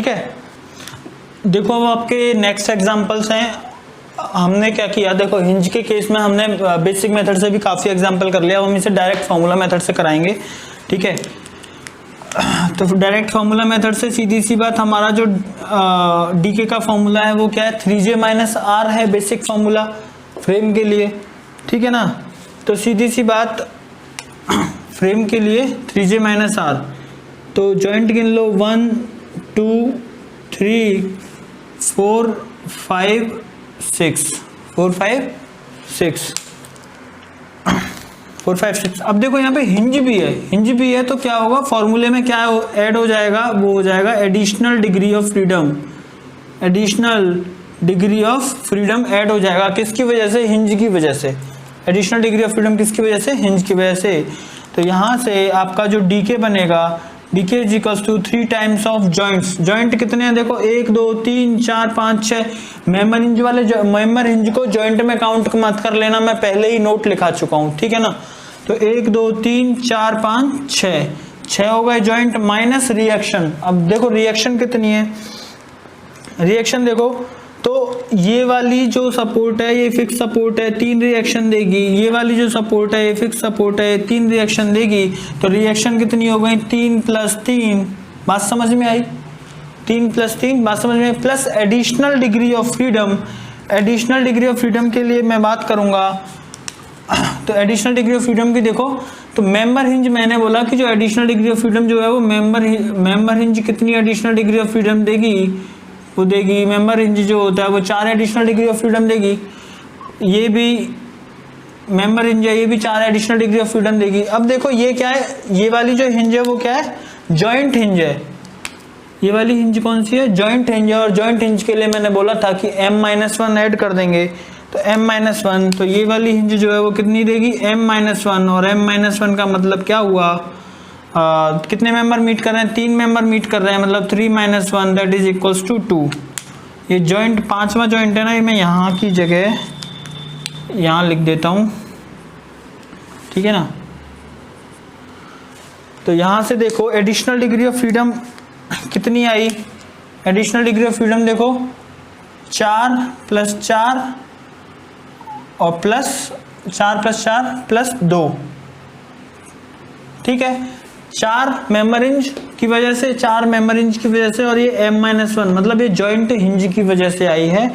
ठीक है। देखो अब आपके नेक्स्ट एग्जांपल्स हैं। हमने क्या किया, देखो हिंज के केस में हमने बेसिक मेथड से भी काफ़ी एग्जांपल कर लिया, अब हम इसे डायरेक्ट फार्मूला मेथड से कराएंगे। ठीक है, तो डायरेक्ट फार्मूला मेथड से सीधी सी बात, हमारा जो डीके का फार्मूला है वो क्या है, 3j माइनस आर है बेसिक फार्मूला फ्रेम के लिए। ठीक है ना, तो सीधी सी बात फ्रेम के लिए 3j माइनस आर, तो जॉइंट गिन लो 1 2 3 4 5 6 4 5 6 4 5 6। अब देखो यहाँ पे हिंज भी है, हिंज भी है तो क्या होगा, फॉर्मूले में क्या ऐड हो जाएगा, वो हो जाएगा additional degree of freedom. Additional degree of freedom add हो जाएगा, किसकी वजह से, हिंज की वजह से। एडिशनल डिग्री ऑफ फ्रीडम किसकी वजह से, हिंज की वजह से। तो यहाँ से आपका जो डीके बनेगा, DK is equals to 3 times of joints. Joint कितने हैं, देखो 1 2 3 4 5 6। मेंबर हिंज वाले मेंबर हिंज को जॉइंट में काउंट मत कर लेना, मैं पहले ही नोट लिखा चुका हूँ। ठीक है ना, तो 1 2 3 4 5 6 हो गए जॉइंट, माइनस रिएक्शन। अब देखो रिएक्शन कितनी है, रिएक्शन देखो, तो ये वाली जो सपोर्ट है ये फिक्स सपोर्ट है, 3 रिएक्शन देगी। ये वाली जो सपोर्ट है ये फिक्स सपोर्ट है, 3 रिएक्शन देगी। तो रिएक्शन कितनी हो गई, 3 + 3। बात समझ में आई, 3 + 3 बात समझ में। Plus additional degree of freedom, additional degree of freedom के लिए मैं बात करूंगा, तो एडिशनल डिग्री ऑफ फ्रीडम की देखो, तो मेंबर हिंज मैंने बोला कि जो एडिशनल डिग्री ऑफ फ्रीडम जो है वो मेंबर हिंज कितनी एडिशनल डिग्री ऑफ फ्रीडम देगी, वो देगी, मेंबर हिंज जो होता है वो 4 एडिशनल डिग्री ऑफ फ्रीडम देगी। ये भी मेंबर हिंज है, ये भी 4 एडिशनल डिग्री ऑफ फ्रीडम देगी। अब देखो ये क्या है, ये वाली जो हिंज है वो क्या है, जॉइंट हिंज है। ये वाली हिंज कौन सी है, जॉइंट हिंज है। और जॉइंट हिंज के लिए मैंने बोला था कि m-1 ऐड कर देंगे, तो m-1, तो ये वाली हिंज जो है वो कितनी देगी, m-1। और m-1 का मतलब क्या हुआ, कितने मेंबर मीट कर रहे हैं, 3 मेंबर मीट कर रहे हैं, मतलब 3 - 1 दैट इज इक्वल्स टू 2। ये जॉइंट 5वां जॉइंट है ना, ये मैं यहाँ की जगह यहाँ लिख देता हूँ। ठीक है ना, तो यहाँ से देखो एडिशनल डिग्री ऑफ फ्रीडम कितनी आई, एडिशनल डिग्री ऑफ फ्रीडम देखो 4 + 4 और प्लस 4 + 4 + 2। ठीक है, 4 मेंबर हिंज की वजह से, 4 मेंबर हिंज की वजह से, और ये m-1 मतलब ये जॉइंट हिंज की वजह से आई है।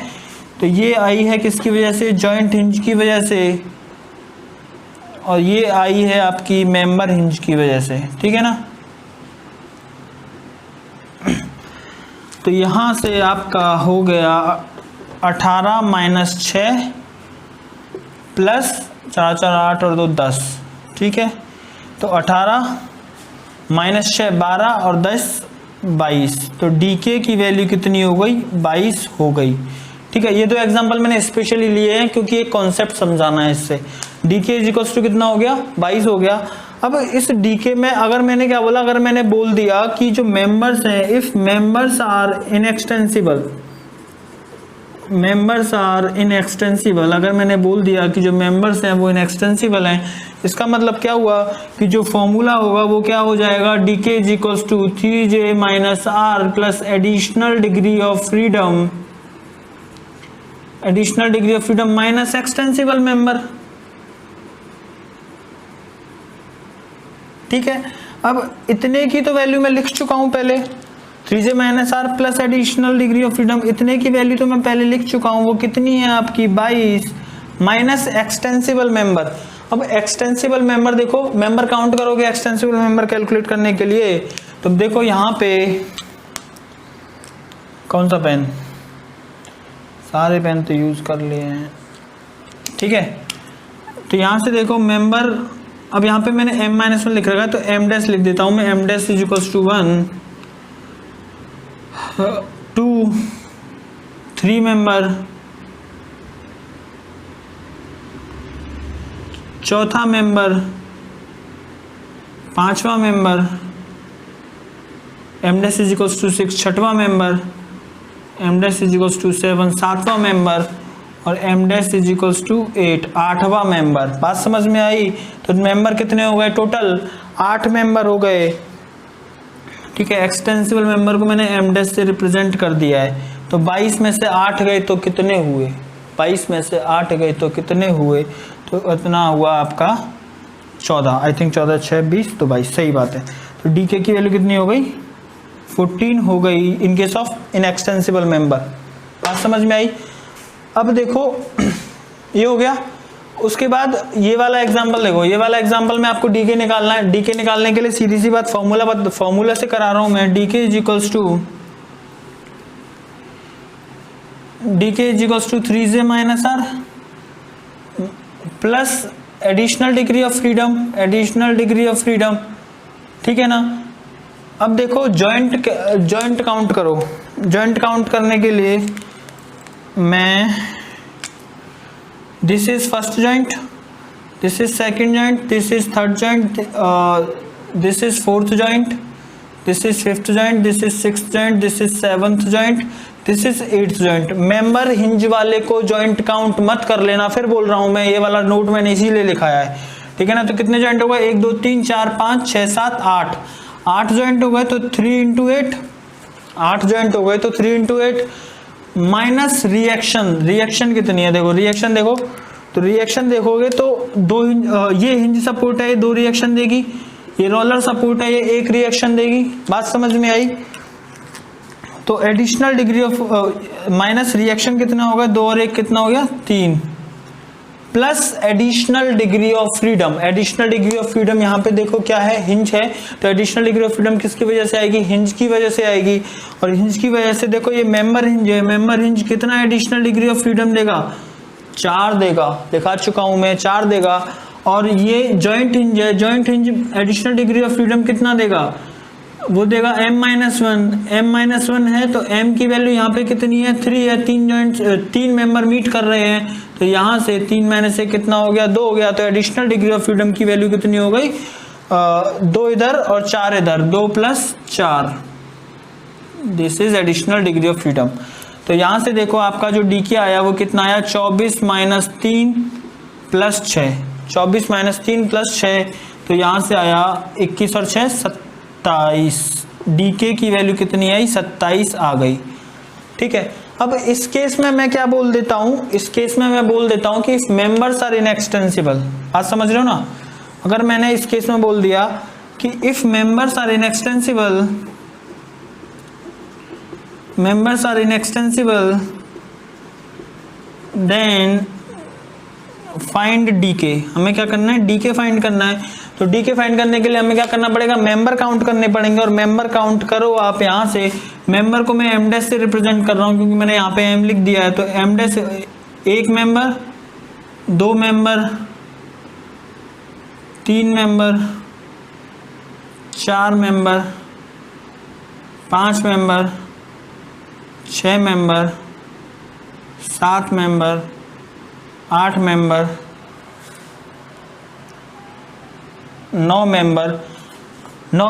तो ये आई है किसकी वजह से, जॉइंट हिंज की वजह से, और ये आई है आपकी मेंबर हिंज की वजह से। ठीक है ना, तो यहां से आपका हो गया 18 - 6 प्लस 4 4 8 और 2 10। ठीक है, तो 18 - 6 12 और 10 22। तो डीके की वैल्यू कितनी हो गई, 22 हो गई। ठीक है, ये दो एग्जांपल मैंने स्पेशली लिए हैं क्योंकि एक कॉन्सेप्ट समझाना है इससे। डीके इज इक्वल्स टू कितना हो गया, 22 हो गया। अब इस डीके में अगर मैंने क्या बोला, अगर मैंने बोल दिया कि जो मेंबर्स हैं, if members are inextensible, members are inextensible, अगर मैंने बोल दिया कि जो मेंबर्स हैं वो इनएक्सटेंसिबल हैं, इसका मतलब क्या हुआ कि जो फॉर्मूला होगा वो क्या हो जाएगा, DK is equals to 3j - r plus additional degree of freedom, additional degree of freedom minus extensible member. ठीक है, अब इतने की तो वैल्यू मैं लिख चुका हूं पहले, 3j - r plus additional degree of freedom, इतने की वैल्यू तो मैं पहले लिख चुका हूं। वो कितनी है आपकी 22 माइनस एक्सटेंसिबल मेंबर। अब एक्सटेंसिबल मेंबर देखो, मेंबर काउंट करोगे एक्सटेंसिबल मेंबर कैलकुलेट करने के लिए, तो देखो यहाँ पे कौन सा पेन, सारे पेन तो यूज कर लिए हैं। ठीक है, तो यहाँ से देखो मेंबर, अब यहाँ पे मैंने m-1 लिख रखा है तो m' लिख देता हूँ मैं, m' is equals to 1 2 3 member, चौथा मेंबर, 5वां member, m' is equals to 6 छठवां member, m' is equals to 7 सातवां मेंबर, और m' इज इक्वल्स टू 8 आठवां मेंबर। बात समझ में आई? तो मेंबर कितने हो गए टोटल, 8 मेंबर हो गए। ठीक है, एक्सटेंसिबल मेंबर को मैंने m डैश से रिप्रेजेंट कर दिया है। तो 22 में से 8 गए तो कितने हुए, 22 में से 8 गए तो कितने हुए, तो इतना हुआ आपका 14, आई थिंक 14 6 20 तो 22, सही बात है। तो डी के की वैल्यू कितनी हो गई, 14 हो गई in case of inextensible member. बात समझ में आई। अब देखो ये हो गया। उसके बाद ये वाला एग्जांपल देखो, ये वाला एग्जांपल में आपको डी के निकालना है। डी के निकालने के लिए सीधी सी बात फॉर्मूला से करा रहा हूं मैं। D K is equals to 3j minus R plus additional degree of freedom, ठीक है ना। अब देखो जॉइंट काउंट करो। जॉइंट काउंट करने के लिए मैं, this is first joint, this is second joint, this is third joint, this is fourth joint, this is fifth joint, this is sixth joint, this is seventh joint, this is eighth joint. Member hinge वाले को joint count मत कर लेना, फिर बोल रहा हूं मैं, ये वाला नोट मैंने इसीलिए लिखाया है, ठीक है ना। तो कितने जॉइंट हो गए, 1 2 3 4 5 6 7 8, 8 जॉइंट हो गए तो 3 इंटू 8, 8 जॉइंट हो गए तो 3 इंटू 8 माइनस रिएक्शन कितनी है, देखो रिएक्शन देखो, तो रिएक्शन देखोगे तो ये हिंज सपोर्ट है, ये 2 रिएक्शन देगी, ये रोलर सपोर्ट है, ये 1 रिएक्शन देगी। बात समझ में आई। तो additional degree of minus reaction कितना होगा, 2 और 1 कितना हो गया 3, plus additional degree of freedom. Additional degree of freedom यहाँ पे देखो क्या है, हिंज है, तो एडिशनल डिग्री ऑफ फ्रीडम किसकी वजह से आएगी, हिंज की वजह से आएगी। और हिंज की वजह से देखो ये मेंबर हिंज है, मेंबर हिंज कितना एडिशनल डिग्री ऑफ फ्रीडम देगा, 4 देगा, दिखा चुका हूं मैं, 4 देगा। और ये जॉइंट हिंज है, joint hinge additional degree of freedom कितना देगा, वो देगा m-1, m-1 है तो m की वैल्यू यहाँ पे कितनी है, 3 है। 3 मेंबर मीट कर रहे हैं, तो यहाँ से 3 में से कितना हो गया, 2 हो गया। तो एडिशनल डिग्री ऑफ फ्रीडम की वैल्यू कितनी हो गई, 2 इधर और 4 इधर, 2 + 4, this is additional degree of freedom. तो यहाँ से देखो आपका जो डी के आया वो कितना आया, 24 - 3 + 6, 24 - 3 + 6, तो यहाँ से आया 21 और 6 27, डी के की वैल्यू कितनी आई, 27 आ गई, ठीक है। अब इस केस में मैं क्या बोल देता हूँ, इस केस में मैं बोल देता हूँ कि इफ मेंबर्स आर इनएक्सटेंसिबल, बात समझ रहे हो ना। अगर मैंने इस केस में बोल दिया कि if members are inextensible, then find DK. हमें क्या करना है, डीके फाइंड करना है। तो डीके फाइंड करने के लिए हमें क्या करना पड़ेगा, मेंबर काउंट करने पड़ेंगे। और मेंबर काउंट करो आप, यहाँ से मेंबर को मैं m डैश से रिप्रेजेंट कर रहा हूँ, क्योंकि मैंने यहाँ पे m लिख दिया है। तो m dash 1 member, 2 member, 3 member, 4 member, 5 member, 6 member, 7 member, 8 member, 9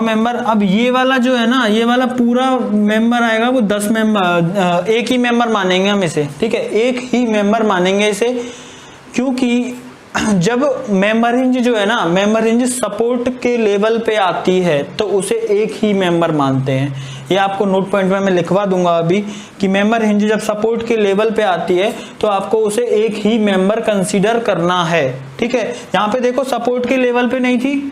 member. अब ये वाला जो है ना, ये वाला पूरा मेंबर आएगा वो 10 मेंबर, एक ही मेंबर मानेंगे हम इसे, ठीक है, एक ही मेंबर मानेंगे इसे। क्योंकि जब मेंबर हिंज जो है ना, मेंबर हिंज सपोर्ट के लेवल पे आती है तो उसे एक ही मेंबर मानते हैं। ये आपको नोट पॉइंट में मैं लिखवा दूंगा अभी कि मेंबर हिंज जब सपोर्ट के लेवल पे आती है तो आपको उसे एक ही मेंबर कंसीडर करना है, ठीक है। यहाँ पे देखो सपोर्ट के लेवल पे नहीं थी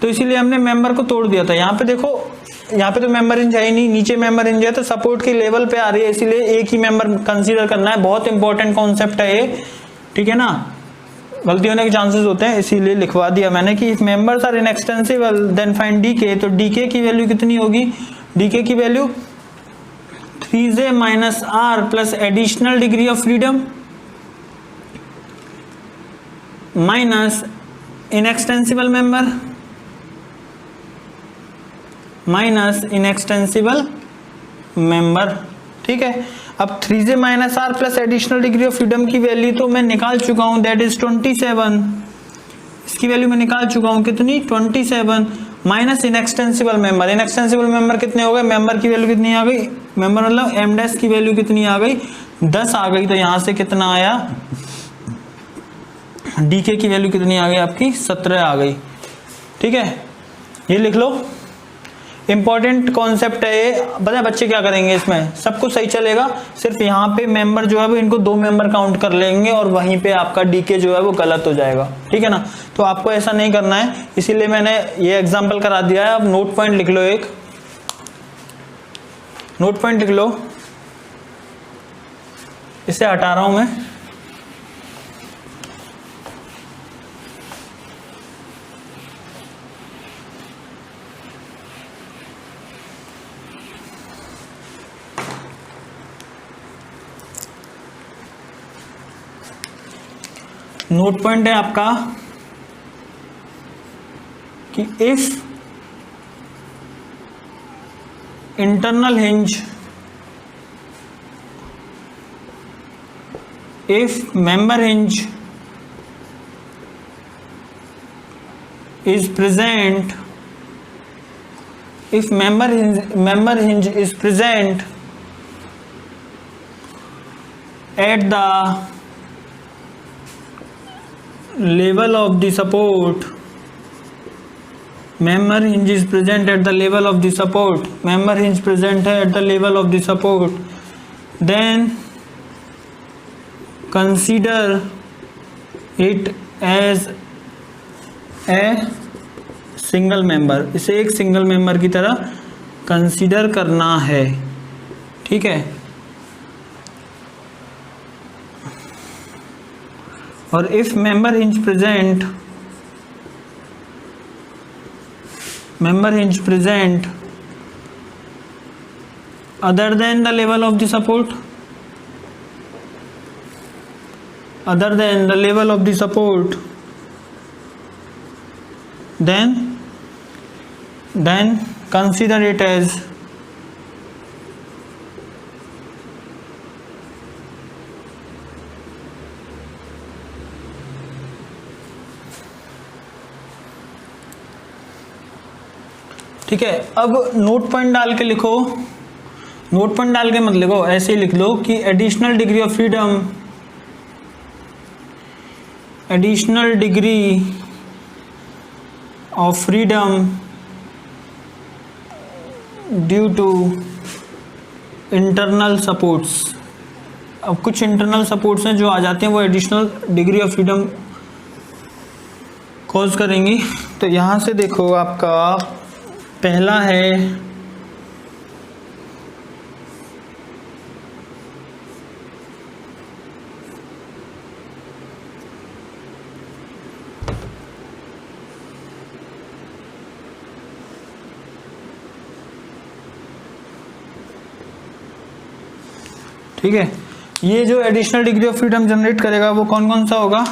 तो इसीलिए हमने मेंबर को तोड़ दिया था। यहाँ पे देखो, यहाँ पे तो मेंबर हिंज है ही नहीं, नीचे मेंबर हिंज है, तो सपोर्ट के लेवल पे आ रही है, इसीलिए एक ही मेंबर कंसीडर करना है। बहुत इंपॉर्टेंट कॉन्सेप्ट है ये, ठीक है ना, गलती होने के चांसेस होते हैं, इसीलिए लिखवा दिया मैंने कि if members are inextensible then find DK. तो डीके की वैल्यू कितनी होगी, डीके की value 3j - r plus additional degree of freedom minus inextensible member ठीक है। अब 3j - r plus additional degree of freedom की वैल्यू तो मैं निकाल चुका हूं, दैट इज 27। इसकी वैल्यू मैं निकाल चुका हूं, कितनी, 27 minus inextensible member. Inextensible member कितने हो गए, मेंबर की वैल्यू कितनी आ गई, मेंबर मतलब m डैश की वैल्यू कितनी आ गई, 10 आ गई। तो यहां से कितना आया, डीके की वैल्यू कितनी आ गई आपकी, 17 आ गई, ठीक है। ये लिख लो। इंपॉर्टेंट कॉन्सेप्ट है ये। पता है बच्चे क्या करेंगे, इसमें सब कुछ सही चलेगा, सिर्फ यहाँ पे मेंबर जो है वो इनको 2 मेंबर काउंट कर लेंगे और वहीं पे आपका डीके जो है वो गलत हो जाएगा, ठीक है ना। तो आपको ऐसा नहीं करना है, इसीलिए मैंने ये एग्जाम्पल करा दिया है। अब नोट पॉइंट लिख लो, एक नोट पॉइंट लिख लो, इसे हटा रहा हूं मैं। नोट पॉइंट है आपका कि if internal hinge, if member hinge is present, if member hinge is present at the level of the support, member hinge is present at the level of the support, member hinge present है at the level of the support, then consider it as a single member, इसे एक single member की तरह consider करना है, ठीक है। और if member hinge present other than the level of the support, other than the level of the support, then consider it as ठीक है। अब नोट पॉइंट डाल के लिखो, नोट पॉइंट डाल के मत लिखो, ऐसे ही लिख लो कि additional degree of freedom, additional degree of freedom due to internal supports. अब कुछ इंटरनल सपोर्ट्स हैं जो आ जाते हैं, वो additional degree of freedom cause करेंगी। तो यहाँ से देखो, आपका पहला है ठीक है। ये जो additional degree of freedom generate करेगा वो कौन कौन सा होगा,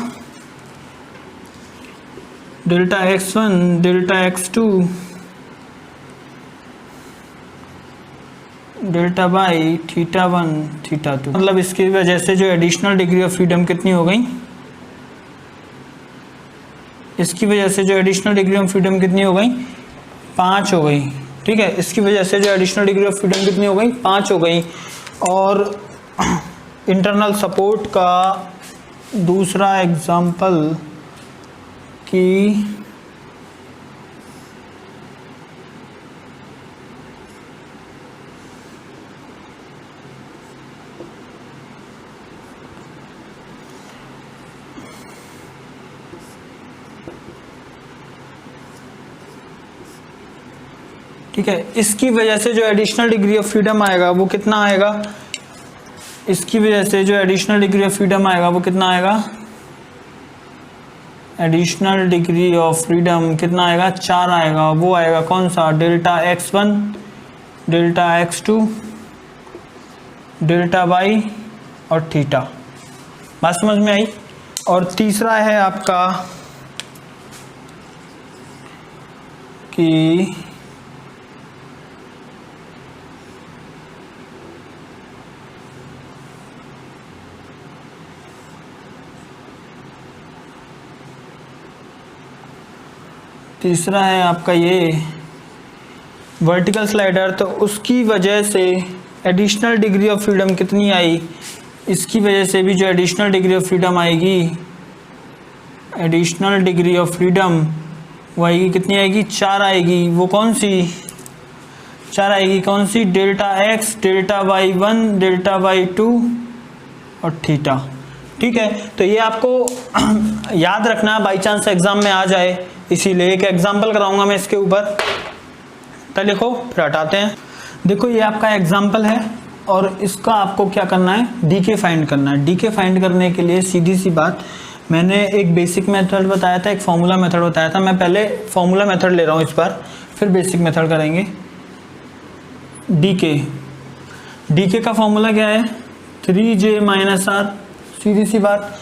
delta x1, delta x2, delta by theta 1, theta 2। मतलब इसकी वजह से जो एडिशनल डिग्री ऑफ फ्रीडम कितनी हो गई, इसकी वजह से जो एडिशनल डिग्री ऑफ फ्रीडम कितनी हो गई, 5 हो गई, ठीक है। इसकी वजह से जो एडिशनल डिग्री ऑफ फ्रीडम कितनी हो गई, 5 हो गई। और इंटरनल सपोर्ट का दूसरा एग्जाम्पल कि ठीक है, इसकी वजह से जो एडिशनल डिग्री ऑफ फ्रीडम आएगा वो कितना आएगा, इसकी वजह से जो एडिशनल डिग्री ऑफ फ्रीडम आएगा वो कितना आएगा, एडिशनल डिग्री ऑफ फ्रीडम कितना आएगा, 4 आएगा। वो आएगा कौन सा, delta x1, delta x2, delta by और थीटा। बात समझ में आई। और तीसरा है आपका कि तीसरा है आपका ये वर्टिकल स्लाइडर। तो उसकी वजह से एडिशनल डिग्री ऑफ फ्रीडम कितनी आई, इसकी वजह से भी जो एडिशनल डिग्री ऑफ फ्रीडम आएगी, एडिशनल डिग्री ऑफ फ्रीडम वो आएगी कितनी आएगी, 4 आएगी। वो कौन सी, 4 आएगी कौन सी, delta x, delta y 1, delta y 2 और थीटा। ठीक है, तो ये आपको याद रखना बाई चांस एग्जाम में आ जाए, इसीलिए एक एग्जाम्पल कराऊंगा मैं इसके ऊपर। तो लिखो, फिर हटाते हैं। देखो ये आपका एग्जाम्पल है और इसका आपको क्या करना है, डीके फाइंड करना है। डीके फाइंड करने के लिए सीधी सी बात, मैंने एक बेसिक मेथड बताया था, एक फॉर्मूला मेथड बताया था। मैं पहले फॉर्मूला मेथड ले रहा हूँ इस बार, फिर बेसिक मेथड करेंगे। डीके, डीके का फॉर्मूला क्या है, 3j माइनस आर, सीधी सी बात।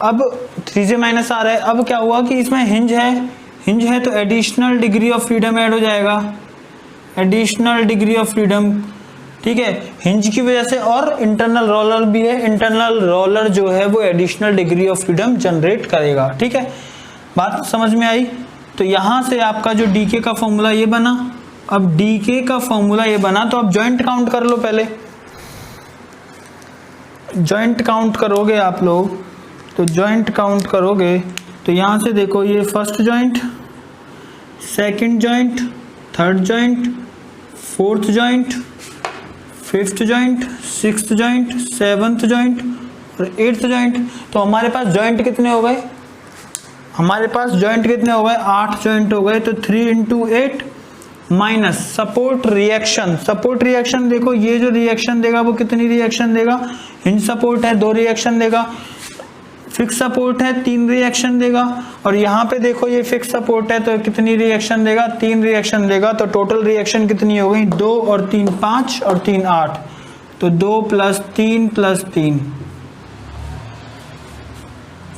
अब 3j माइनस आर है, अब क्या हुआ कि इसमें हिंज है, हिंज है तो additional degree of freedom add हो जाएगा, एडिशनल डिग्री ऑफ फ्रीडम। ठीक है, हिंज की वजह से, और इंटरनल रोलर भी है, इंटरनल रोलर जो है वो additional degree of freedom generate करेगा। ठीक है, बात समझ में आई। तो यहां से आपका जो डीके का फॉर्मूला ये बना। अब डीके का फॉर्मूला ये बना तो अब जॉइंट काउंट कर लो, पहले जॉइंट काउंट करोगे आप लोग, तो जॉइंट काउंट करोगे तो यहां से देखो, ये first joint, second joint, third joint, fourth joint, fifth joint, sixth joint, seventh joint और एट्थ जॉइंट। तो हमारे पास जॉइंट कितने हो गए, हमारे पास जॉइंट कितने हो गए, 8 जॉइंट हो गए। तो 3 × 8 minus support reaction, support reaction देखो ये जो रिएक्शन देगा वो कितनी रिएक्शन देगा, हिंज सपोर्ट है 2 रिएक्शन देगा, फिक्स सपोर्ट है 3 रिएक्शन देगा, और यहाँ पे देखो ये फिक्स सपोर्ट है तो कितनी रिएक्शन देगा, 3 रिएक्शन देगा। तो टोटल रिएक्शन कितनी हो गई, 2 और 3 5 और 3 8, तो 2 + 3 + 3,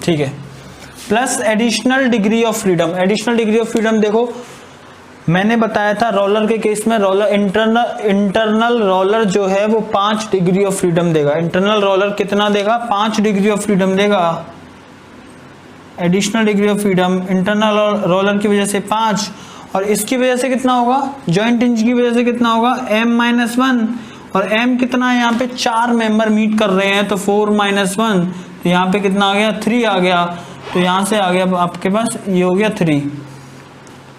ठीक है, plus additional degree of freedom. Additional degree of freedom देखो मैंने बताया था रोलर के केस में, रोलर इंटरनल रोलर जो है वो 5 डिग्री ऑफ फ्रीडम देगा। इंटरनल रोलर कितना देगा, 5 डिग्री ऑफ फ्रीडम देगा। Additional degree of freedom internal roller की वजह से 5, और इसकी वजह से कितना होगा, जॉइंट हिंज की वजह से कितना होगा, m-1, और m कितना है यहाँ पे, 4 मेंबर मीट कर रहे हैं तो 4 - 1, तो यहाँ पे कितना आ गया, 3 आ गया। तो यहाँ से आ गया आपके पास, ये हो गया 3।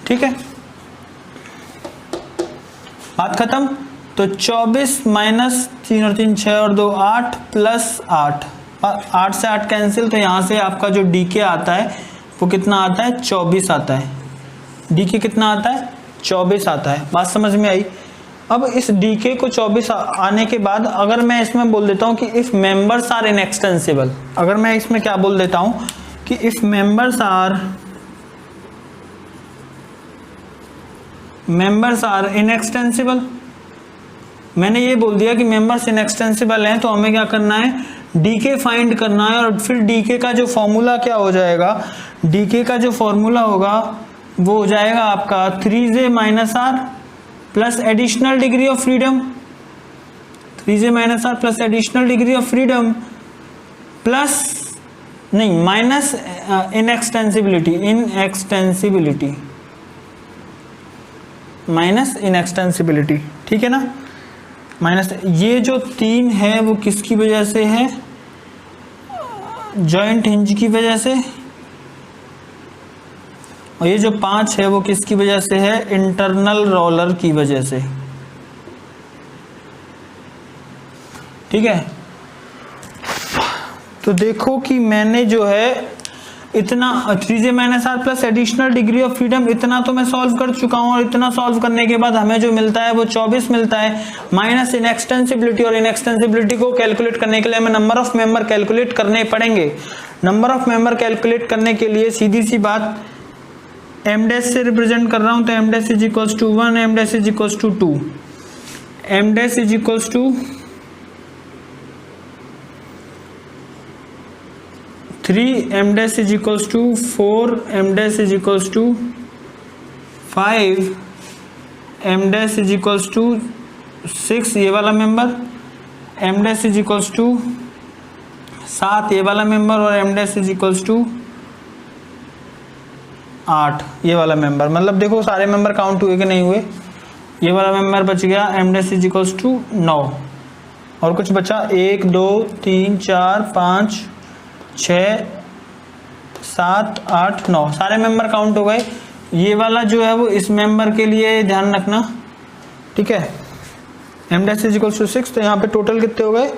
ठीक है, बात खत्म। तो 24 - 3 और 3 6 और 2 8 + 8, 8 से 8 कैंसिल, तो यहाँ से आपका जो डीके आता है वो कितना आता है, 24 आता है। डीके कितना आता है, 24 आता है। बात समझ में आई। अब इस डीके को 24 आने के बाद अगर मैं इसमें बोल देता हूँ कि इफ मेंबर्स आर इनएक्सटेंसिबल, अगर मैं इसमें क्या बोल देता हूँ कि इफ मेंबर्स आर इनएक्सटेंसिबल, मैंने ये बोल दिया कि मेंबर्स इनएक्सटेंसिबल हैं, तो हमें क्या करना है, डीके फाइंड करना है। और फिर डीके का जो फॉर्मूला क्या हो जाएगा, डीके का जो फॉर्मूला होगा वो हो जाएगा आपका 3j - r plus additional degree of freedom, 3j - r plus additional degree of freedom plus नहीं माइनस इनएक्सटेंसिबिलिटी, माइनस इनएक्सटेंसिबिलिटी। ठीक है ना, माइनस, ये जो 3 है वो किसकी वजह से है, जॉइंट हिंज की वजह से, और ये जो 5 है वो किसकी वजह से है, इंटरनल रोलर की वजह से। ठीक है, तो देखो कि मैंने जो है इतना 3j - r plus additional degree of freedom, इतना तो मैं सॉल्व कर चुका हूं, और इतना सॉल्व करने के बाद हमें जो मिलता है वो 24 मिलता है, माइनस इनएक्सटेंसिबिलिटी। और इनएक्सटेंसिबिलिटी को कैलकुलेट करने के लिए हमें नंबर ऑफ मेंबर कैलकुलेट करने पड़ेंगे। नंबर ऑफ मेंबर कैलकुलेट करने के लिए सीधी सी बात, m' से रिप्रेजेंट कर रहा हूं, तो m' = 1, m' = 2, m' = 3, m' = 4, m' = 5, m' = 6 ये वाला मेंबर, m' = 7 ये वाला मेंबर, और m' = 8 ये वाला मेंबर। मतलब देखो सारे मेंबर काउंट हुए कि नहीं हुए, ये वाला मेंबर बच गया, m' = 9, और कुछ बचा 1 2 3 4 5 6 7 8 9, सारे मेंबर काउंट हो गए। ये वाला जो है वो इस मेंबर के लिए ध्यान रखना, ठीक है, m dash is equal to 6। तो यहाँ पे टोटल कितने हो गए,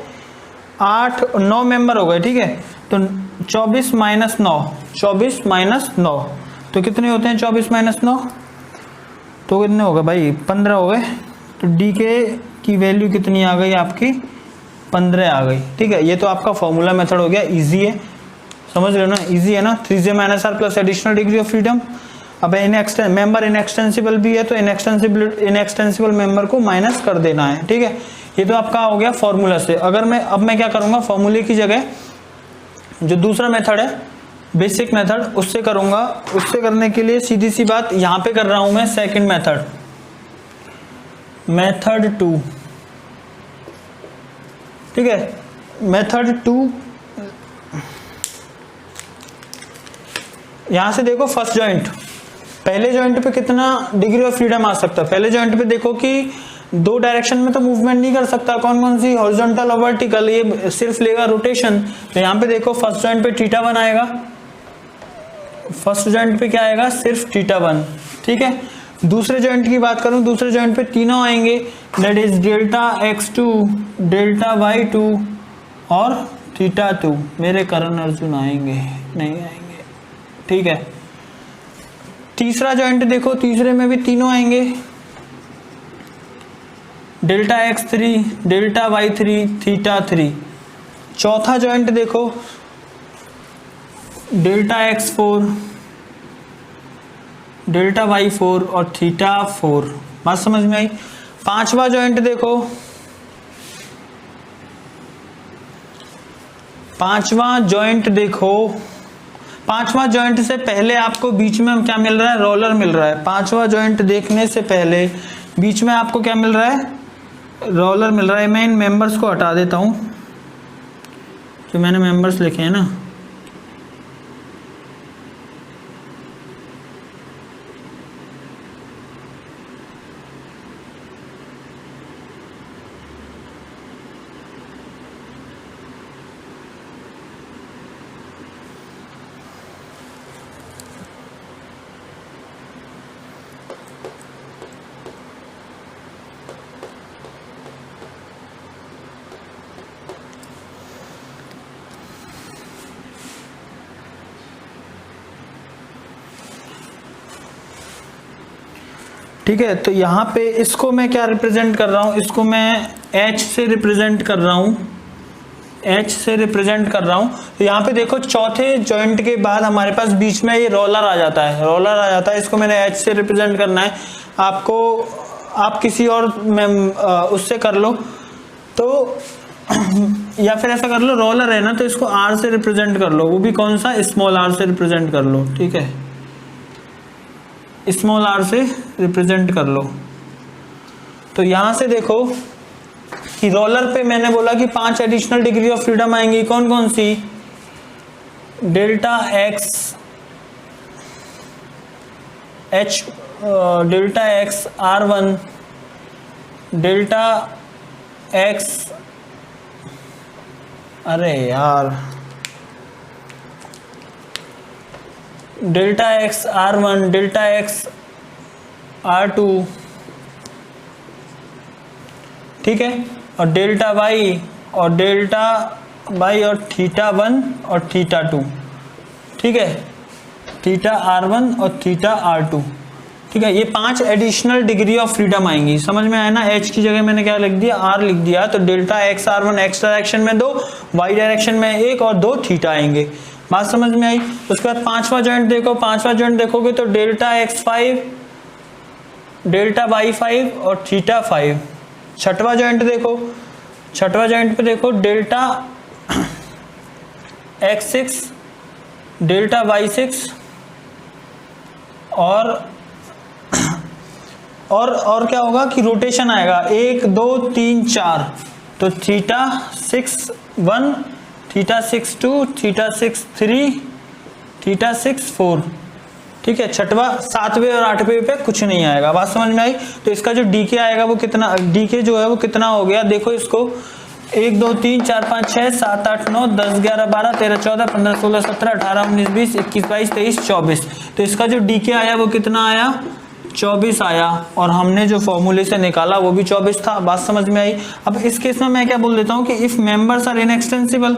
9 मेंबर हो गए। ठीक है, तो 24 माइनस 9, 24 माइनस 9 तो कितने होते हैं 24 माइनस 9, तो कितने हो गए भाई 15 हो गए। तो डी के की वैल्यू कितनी आ गई आपकी 15 आ गई। ठीक है, ये तो आपका फॉर्मूला मेथड हो गया, इजी है, समझ रहे हो ना, इजी है ना। 3j minus R plus additional degree of freedom. अब मेंबर इनएक्सटेंसिबल भी है तो इनएक्सटेंसिबल मेंबर को माइनस कर देना है। ठीक है, ये तो आपका हो गया फॉर्मूला से। अगर मैं क्या करूंगा, फॉर्मूले की जगह जो दूसरा मेथड है बेसिक मेथड उससे करूंगा। उससे करने के लिए सीधी सी बात यहां पे कर रहा हूं मैं सेकंड मेथड 2। ठीक है, मेथड 2 यहां से देखो फर्स्ट जॉइंट, पहले जॉइंट पे कितना डिग्री ऑफ फ्रीडम आ सकता है। पहले जॉइंट पे देखो कि 2 डायरेक्शन में तो मूवमेंट नहीं कर सकता, कौन कौन सी, हॉरिजॉन्टल और वर्टिकल, ये सिर्फ लेगा रोटेशन। तो यहाँ पे देखो फर्स्ट जॉइंट पे θ1 आएगा, फर्स्ट जॉइंट पे क्या आएगा सिर्फ θ1। ठीक है, दूसरे जॉइंट की बात करूं, दूसरे जॉइंट पे तीनों आएंगे, that is delta x2, delta y2 और θ2। मेरे करण अर्जुन आएंगे नहीं आएंगे। ठीक है, तीसरा जॉइंट देखो, तीसरे में भी तीनों आएंगे, डेल्टा x3, डेल्टा y3, θ3। चौथा जॉइंट देखो, डेल्टा x4, डेल्टा y4 और θ4। बात समझ में आई। पांचवा जॉइंट देखो, पांचवा जॉइंट से पहले आपको बीच में क्या मिल रहा है, रोलर मिल रहा है। पांचवा जॉइंट देखने से पहले बीच में आपको क्या मिल रहा है, रोलर मिल रहा है। मैं इन मेंबर्स को हटा देता हूं, जो मैंने मेंबर्स लिखे हैं ना, ठीक है। तो यहाँ पे इसको मैं क्या रिप्रेजेंट कर रहा हूँ, इसको मैं H से रिप्रेजेंट कर रहा हूँ, तो यहाँ पे देखो चौथे जॉइंट के बाद हमारे पास बीच में ये रोलर आ जाता है, इसको मैंने H से रिप्रेजेंट करना है। आपको आप किसी और उससे कर लो, तो या फिर ऐसा कर लो, रोलर है ना तो इसको R से रिप्रेजेंट कर लो, वो भी कौन सा, स्मॉल r से रिप्रेजेंट कर लो। ठीक है, स्मॉल r से रिप्रेजेंट कर लो। तो यहां से देखो कि रोलर पे मैंने बोला कि 5 एडिशनल डिग्री ऑफ फ्रीडम आएंगी, कौन कौन सी, delta x r1, delta x, अरे यार, delta x r1, delta x r2, ठीक है, और डेल्टा y और θ1 और θ2। ठीक है, θr1 और θr2। ठीक है, ये 5 एडिशनल डिग्री ऑफ फ्रीडम आएंगी। समझ में आया ना। h की जगह मैंने क्या लिख दिया, r लिख दिया। तो delta x r1 x direction में 2, y डायरेक्शन में 1 और 2 θ आएंगे। बात समझ में आई। उसके बाद पांचवा जॉइंट देखो, पांचवा जॉइंट देखोगे तो डेल्टा x5, डेल्टा y5 और θ5। छठवा जॉइंट देखो, छठवा जॉइंट पे देखो डेल्टा x6, डेल्टा y6 और क्या होगा कि रोटेशन आएगा 1 2 3 4, तो θ6 1, θ6 2, θ6 3, θ6 4। ठीक है, छठवा, सातवें और आठवें पे कुछ नहीं आएगा। बात समझ में आई। तो इसका जो डीके आएगा वो कितना, डीके जो है वो कितना हो गया, देखो इसको 1 2 3 4 5 6 7 8 9 10 11 12 13 14 15 16 17 18 19 20 21 22 23 24। तो इसका जो डीके आया वो कितना आया, 24 आया और हमने जो फॉर्मूले से निकाला वो भी 24 था। बात समझ में आई। अब इस केस में मैं क्या बोल देता हूँ कि if members are inextensible,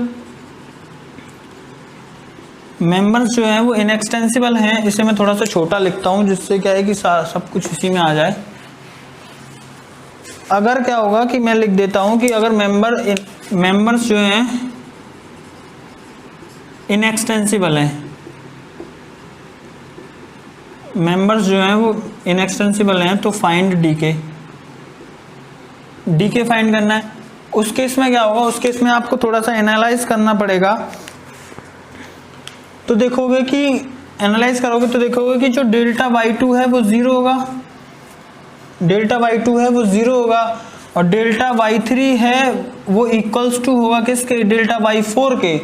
members जो है वो इनएक्सटेंसिबल हैं। इसे मैं थोड़ा सा छोटा लिखता हूँ जिससे क्या है कि सब कुछ इसी में आ जाए। अगर क्या होगा कि मैं लिख देता हूँ कि अगर मेंबर्स जो हैं इनएक्सटेंसिबल हैं, मेंबर्स जो हैं वो इनएक्सटेंसिबल हैं, तो फाइंड डीके फाइंड करना है। उस केस में क्या होगा, उस केस में आपको थोड़ा सा एनालाइज करना पड़ेगा। तो देखोगे कि एनालाइज करोगे तो देखोगे कि जो डेल्टा y2 है वो 0 होगा, डेल्टा y2 है वो 0 होगा, और डेल्टा y3 है वो इक्वल्स टू होगा किसके, डेल्टा y4 के।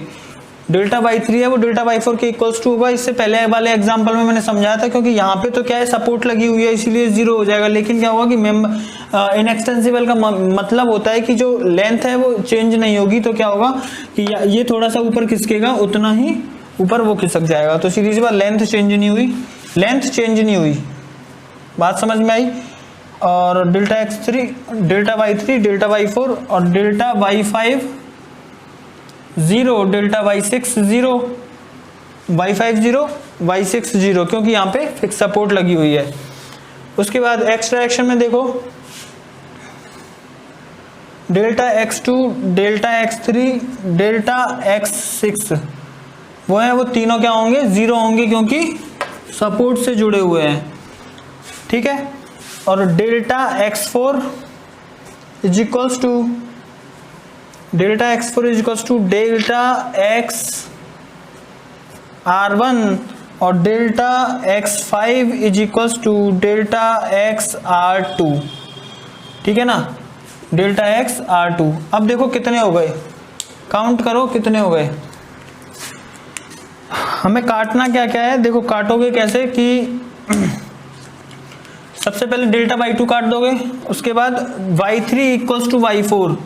डेल्टा y3 है वो डेल्टा y4 के इक्वल्स टू होगा। इससे पहले वाले एग्जांपल में मैंने समझाया था, क्योंकि यहाँ पे तो क्या है सपोर्ट लगी हुई है इसीलिए 0 हो जाएगा। लेकिन क्या होगा कि इनएक्सटेंसिबल का मतलब होता है कि जो लेंथ है वो चेंज नहीं होगी। तो क्या होगा कि ये थोड़ा सा ऊपर खिसकेगा, उतना ही ऊपर वो खिसक जाएगा। तो सीधी सी बात, लेंथ चेंज नहीं हुई, लेंथ चेंज नहीं हुई। बात समझ में आई। और delta x3, delta y3, delta y4 और delta y5 0, delta y6 0, y5 0, y6 0, क्योंकि यहाँ पे फिक्स सपोर्ट लगी हुई है। उसके बाद x डायरेक्शन में देखो, delta x2, delta x3, delta x6 वो है, वो तीनों क्या होंगे, 0 होंगे, क्योंकि सपोर्ट से जुड़े हुए हैं। ठीक है। और delta x4 is equals to, delta x4 is equals to delta x r1 और delta x5 is equals to delta x r2। ठीक है ना, डेल्टा x r2। अब देखो कितने हो गए, काउंट करो कितने हो गए। हमें काटना क्या क्या है, देखो काटोगे कैसे कि सबसे पहले डेल्टा y2 काट दोगे, उसके बाद y3 equals to y4,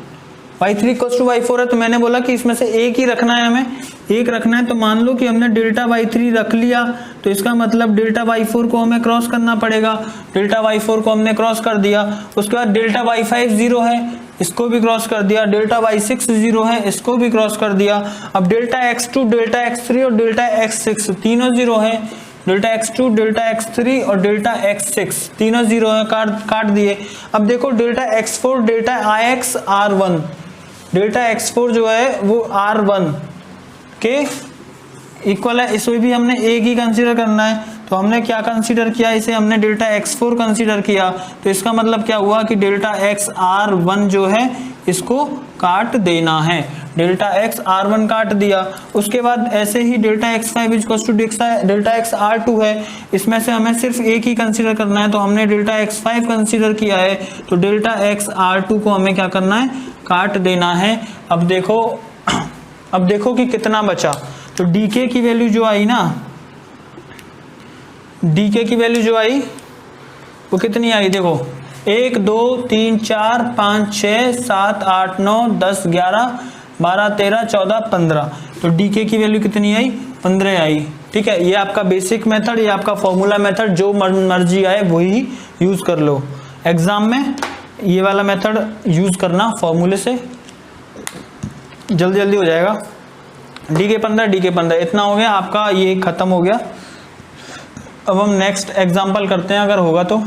y3 equals to y4 है। तो मैंने बोला कि इसमें से एक ही रखना है, हमें एक रखना है। तो मान लो कि हमने डेल्टा y3 रख लिया, तो इसका मतलब डेल्टा y4 को हमें क्रॉस करना पड़ेगा। डेल्टा y4 को हमने क्रॉस कर दिया। उसके बाद डेल्टा y5 0 है, इसको भी क्रॉस कर दिया। डेल्टा y6 0 है, इसको भी क्रॉस कर दिया। अब डेल्टा x2, डेल्टा x3 और डेल्टा x6 तीनों 0 है। डेल्टा x2, डेल्टा x3 और डेल्टा x6 तीनों 0 है, काट दिए। अब देखो delta x4, delta ix r1, delta x4 जो है वो r1 के इक्वल है। इसमें भी हमने एक ही कंसीडर करना है। तो हमने क्या कंसीडर किया, इसे हमने डेल्टा x4 कंसीडर किया। तो इसका मतलब क्या हुआ कि डेल्टा x r1 जो है इसको काट देना है। डेल्टा x r1 काट दिया। उसके बाद ऐसे ही delta x5 equals to delta x r2 है, इसमें से हमें सिर्फ एक ही कंसीडर करना है। तो हमने डेल्टा x5 कंसीडर किया है, तो डेल्टा x r2 को हमें क्या करना है, काट देना है। अब देखो कि कितना बचा। तो डीके की वैल्यू जो आई ना, डीके की वैल्यू जो आई वो कितनी आई, देखो 1 2 3 4 5 6 7 8 9 10 11 12 13 14 15। तो डीके की वैल्यू कितनी आई, 15 आई। ठीक है, ये आपका बेसिक मेथड, ये आपका फॉर्मूला मेथड, जो मर्जी आए वही यूज कर लो। एग्जाम में ये वाला मेथड यूज करना, फॉर्मूले से जल्दी जल्दी हो जाएगा। डीके 15 इतना हो गया आपका, ये खत्म हो गया। अब हम नेक्स्ट एग्जाम्पल करते हैं, अगर होगा तो।